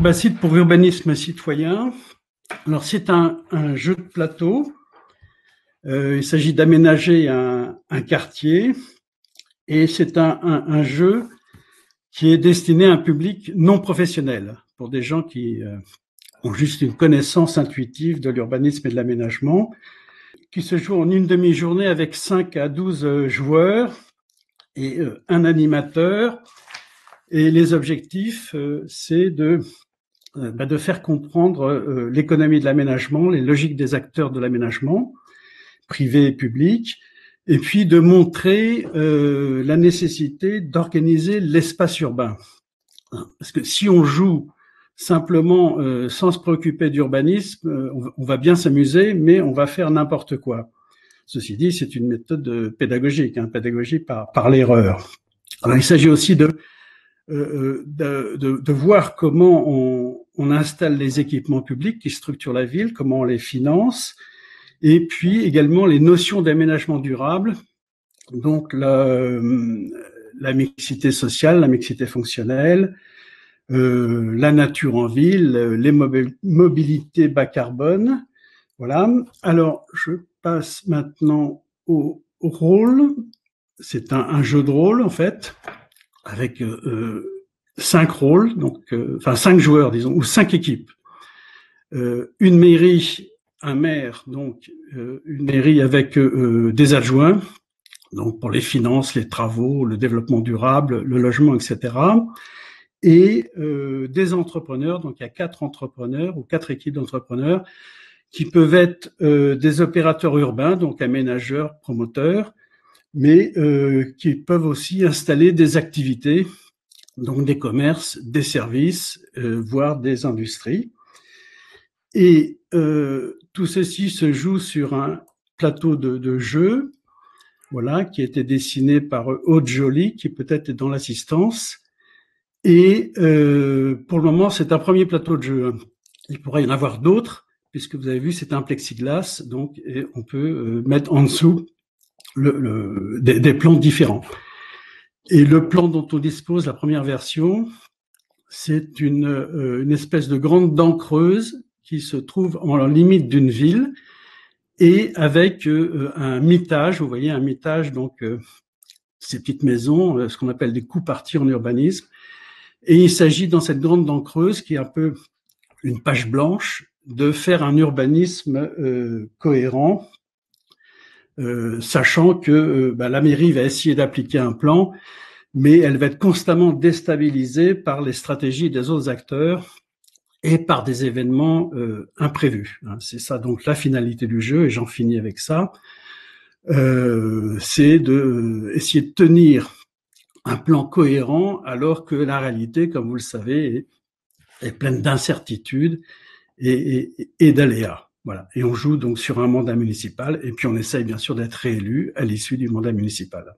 Urbacide pour urbanisme citoyen. Alors c'est un jeu de plateau. Il s'agit d'aménager un quartier et c'est un jeu qui est destiné à un public non professionnel, pour des gens qui ont juste une connaissance intuitive de l'urbanisme et de l'aménagement, qui se joue en une demi-journée avec 5 à 12 joueurs et un animateur. Et les objectifs, c'est de faire comprendre l'économie de l'aménagement, les logiques des acteurs de l'aménagement, privés et publics, et puis de montrer la nécessité d'organiser l'espace urbain. Parce que si on joue simplement sans se préoccuper d'urbanisme, on va bien s'amuser, mais on va faire n'importe quoi. Ceci dit, c'est une méthode pédagogique, pédagogie par l'erreur. Alors, il s'agit aussi de voir comment on installe les équipements publics qui structurent la ville, comment on les finance, et puis également les notions d'aménagement durable, donc la mixité sociale, la mixité fonctionnelle, la nature en ville, les mobilités bas carbone. Voilà. Alors, je passe maintenant au rôle. C'est un jeu de rôle, en fait, avec 5 rôles, donc 5 joueurs, disons, ou 5 équipes. Une mairie, un maire, donc une mairie avec des adjoints, donc pour les finances, les travaux, le développement durable, le logement, etc. Et des entrepreneurs, donc il y a 4 entrepreneurs ou 4 équipes d'entrepreneurs qui peuvent être des opérateurs urbains, donc aménageurs, promoteurs, mais qui peuvent aussi installer des activités, donc des commerces, des services, voire des industries. Et tout ceci se joue sur un plateau de jeu, voilà, qui a été dessiné par Aude Joly, qui peut-être est dans l'assistance. Et pour le moment, c'est un premier plateau de jeu. Il pourrait y en avoir d'autres, puisque vous avez vu, c'est un plexiglas, donc et on peut mettre en dessous des plans différents. Et le plan dont on dispose, la première version, c'est une espèce de grande dent creuse qui se trouve en limite d'une ville et avec un mitage, vous voyez un mitage, donc ces petites maisons, ce qu'on appelle des coups-partis en urbanisme. Et il s'agit dans cette grande dent creuse, qui est un peu une page blanche, de faire un urbanisme cohérent, sachant que la mairie va essayer d'appliquer un plan, mais elle va être constamment déstabilisée par les stratégies des autres acteurs et par des événements imprévus. C'est ça donc la finalité du jeu, et j'en finis avec ça. C'est essayer de tenir un plan cohérent alors que la réalité, comme vous le savez, est pleine d'incertitudes et d'aléas. Voilà. Et on joue donc sur un mandat municipal, et puis on essaye bien sûr d'être réélu à l'issue du mandat municipal.